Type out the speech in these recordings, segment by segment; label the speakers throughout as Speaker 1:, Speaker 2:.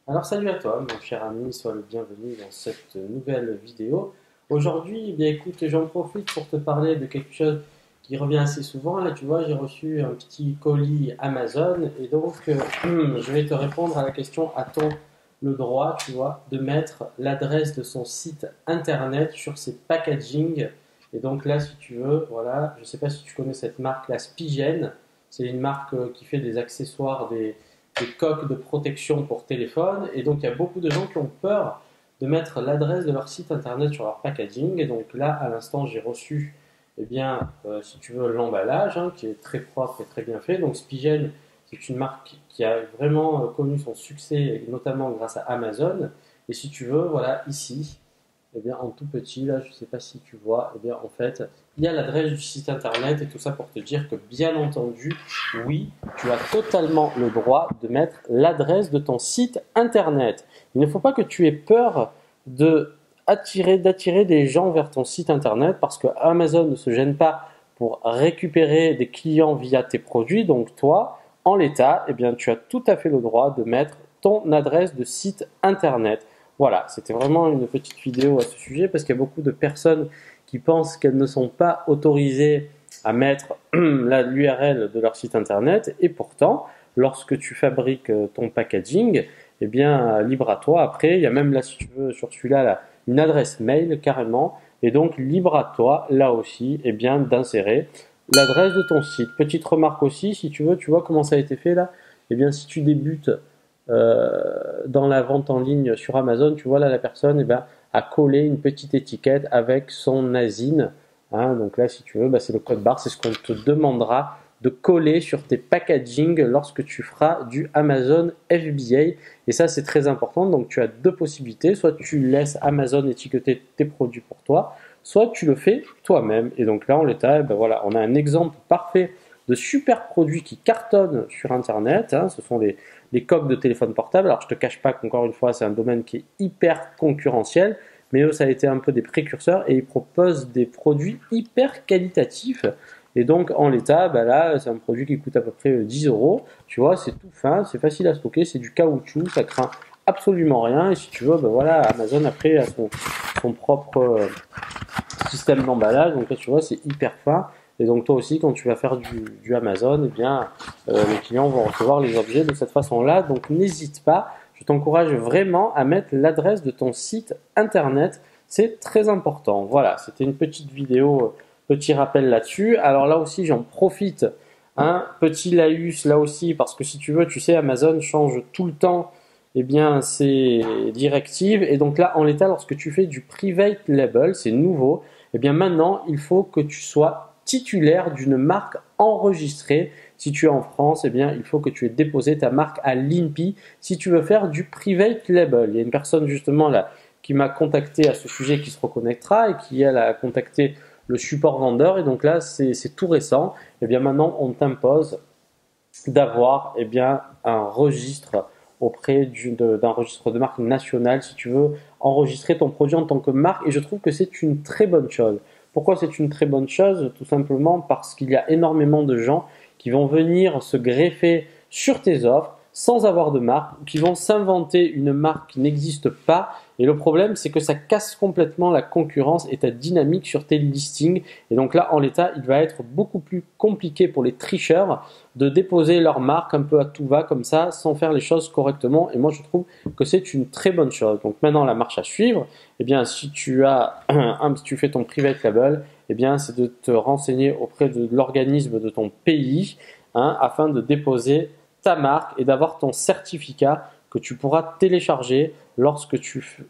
Speaker 1: Alors salut à toi, mon cher ami, sois le bienvenu dans cette nouvelle vidéo. Aujourd'hui, eh bien écoute, j'en profite pour te parler de quelque chose qui revient assez souvent. Là, tu vois, j'ai reçu un petit colis Amazon et donc je vais te répondre à la question, a-t-on le droit, tu vois, de mettre l'adresse de son site internet sur ses packaging? Et donc là, si tu veux, voilà, je ne sais pas si tu connais cette marque, la Spigen. C'est une marque qui fait des accessoires, des coques de protection pour téléphone. Et donc, il y a beaucoup de gens qui ont peur de mettre l'adresse de leur site internet sur leur packaging. Et donc là, à l'instant, j'ai reçu, eh bien, si tu veux, l'emballage qui est très propre et très bien fait. Donc, Spigen, c'est une marque qui a vraiment connu son succès, notamment grâce à Amazon. Et si tu veux, voilà, ici, eh bien, en tout petit, là, je ne sais pas si tu vois, eh bien, en fait, il y a l'adresse du site internet et tout ça pour te dire que, bien entendu, oui, tu as totalement le droit de mettre l'adresse de ton site internet. Il ne faut pas que tu aies peur d'attirer des gens vers ton site internet parce que Amazon ne se gêne pas pour récupérer des clients via tes produits. Donc, toi, en l'état, eh bien, tu as tout à fait le droit de mettre ton adresse de site internet. Voilà, c'était vraiment une petite vidéo à ce sujet parce qu'il y a beaucoup de personnes qui pensent qu'elles ne sont pas autorisées à mettre l'URL de leur site internet et pourtant, lorsque tu fabriques ton packaging, eh bien, libre à toi. Après, il y a même là, si tu veux, sur celui-là, là, une adresse mail carrément et donc libre à toi, là aussi, eh bien, d'insérer l'adresse de ton site. Petite remarque aussi, si tu veux, tu vois comment ça a été fait là? Eh bien, si tu débutes dans la vente en ligne sur Amazon, tu vois là la personne a collé une petite étiquette avec son ASIN. Donc là, si tu veux, c'est le code barre, c'est ce qu'on te demandera de coller sur tes packaging lorsque tu feras du Amazon FBA. Et ça, c'est très important. Donc tu as deux possibilités. Soit tu laisses Amazon étiqueter tes produits pour toi, soit tu le fais toi-même. Et donc là, en l'état, voilà, on a un exemple parfait de super produits qui cartonnent sur Internet. Ce sont les coques de téléphone portable. Alors je te cache pas qu'encore une fois, c'est un domaine qui est hyper concurrentiel, mais eux, ça a été un peu des précurseurs et ils proposent des produits hyper qualitatifs. Et donc en l'état, là, c'est un produit qui coûte à peu près 10 euros. Tu vois, c'est tout fin, c'est facile à stocker, c'est du caoutchouc, ça craint absolument rien. Et si tu veux, voilà, Amazon après a son propre système d'emballage. Donc là, tu vois, c'est hyper fin. Et donc toi aussi, quand tu vas faire du Amazon, eh bien, les clients vont recevoir les objets de cette façon-là. Donc n'hésite pas, je t'encourage vraiment à mettre l'adresse de ton site internet. C'est très important. Voilà, c'était une petite vidéo, petit rappel là-dessus. Alors là aussi, j'en profite. Petit laïus là aussi, parce que si tu veux, tu sais, Amazon change tout le temps ses directives. Et donc là, en l'état, lorsque tu fais du private label, c'est nouveau. Maintenant, il faut que tu sois titulaire d'une marque enregistrée. Si tu es en France, il faut que tu aies déposé ta marque à l'INPI si tu veux faire du private label. Il y a une personne justement là qui m'a contacté à ce sujet qui se reconnaîtra et qui elle a contacté le support vendeur et donc là c'est tout récent. Maintenant on t'impose d'avoir un registre auprès d'un registre de marque national si tu veux enregistrer ton produit en tant que marque et je trouve que c'est une très bonne chose. Pourquoi c'est une très bonne chose? Tout simplement parce qu'il y a énormément de gens qui vont venir se greffer sur tes offres sans avoir de marque, qui vont s'inventer une marque qui n'existe pas. Et le problème, c'est que ça casse complètement la concurrence et ta dynamique sur tes listings. Et donc là, en l'état, il va être beaucoup plus compliqué pour les tricheurs de déposer leur marque un peu à tout va comme ça, sans faire les choses correctement. Et moi, je trouve que c'est une très bonne chose. Donc maintenant, la marche à suivre, si tu fais ton private label, c'est de te renseigner auprès de l'organisme de ton pays afin de déposer ta marque et d'avoir ton certificat que tu pourras télécharger lorsque tu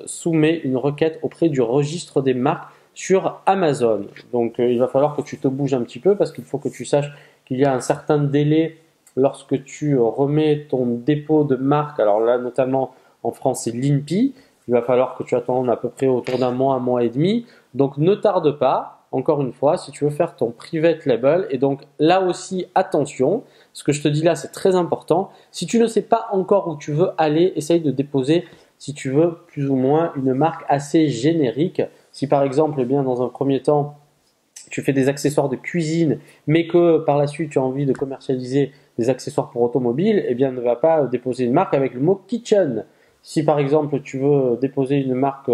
Speaker 1: soumets une requête auprès du registre des marques sur Amazon. Donc il va falloir que tu te bouges un petit peu parce qu'il faut que tu saches qu'il y a un certain délai lorsque tu remets ton dépôt de marque. Alors là, notamment en France, c'est l'INPI. Il va falloir que tu attendes à peu près autour d'un mois et demi. Donc ne tarde pas. Encore une fois, si tu veux faire ton private label, et donc là aussi, attention, ce que je te dis là, c'est très important. Si tu ne sais pas encore où tu veux aller, essaye de déposer, si tu veux, plus ou moins une marque assez générique. Si par exemple, dans un premier temps, tu fais des accessoires de cuisine, mais que par la suite tu as envie de commercialiser des accessoires pour automobile, eh bien ne va pas déposer une marque avec le mot kitchen. Si par exemple tu veux déposer une marque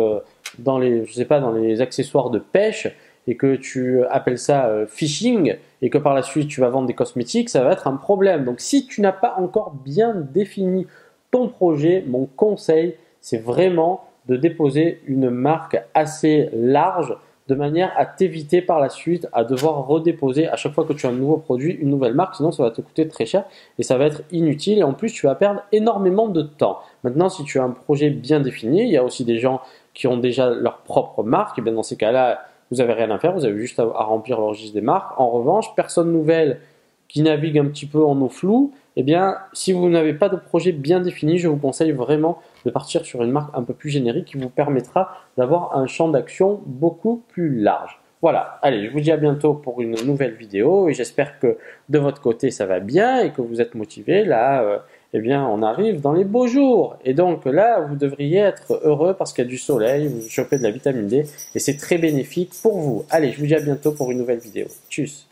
Speaker 1: dans les, je sais pas, dans les accessoires de pêche et que tu appelles ça fishing et que par la suite tu vas vendre des cosmétiques, ça va être un problème. Donc si tu n'as pas encore bien défini ton projet, mon conseil, c'est vraiment de déposer une marque assez large de manière à t'éviter par la suite à devoir redéposer à chaque fois que tu as un nouveau produit, une nouvelle marque, sinon ça va te coûter très cher et ça va être inutile et en plus tu vas perdre énormément de temps. Maintenant, si tu as un projet bien défini, il y a aussi des gens qui ont déjà leur propre marque, et bien dans ces cas-là, vous n'avez rien à faire, vous avez juste à remplir le registre des marques. En revanche, personne nouvelle qui navigue un petit peu en eau floue, eh bien, si vous n'avez pas de projet bien défini, je vous conseille vraiment de partir sur une marque un peu plus générique qui vous permettra d'avoir un champ d'action beaucoup plus large. Voilà, allez, je vous dis à bientôt pour une nouvelle vidéo et j'espère que de votre côté ça va bien et que vous êtes motivés. Là, eh bien, on arrive dans les beaux jours et donc là, vous devriez être heureux parce qu'il y a du soleil, vous chopez de la vitamine D et c'est très bénéfique pour vous. Allez, je vous dis à bientôt pour une nouvelle vidéo. Tchuss!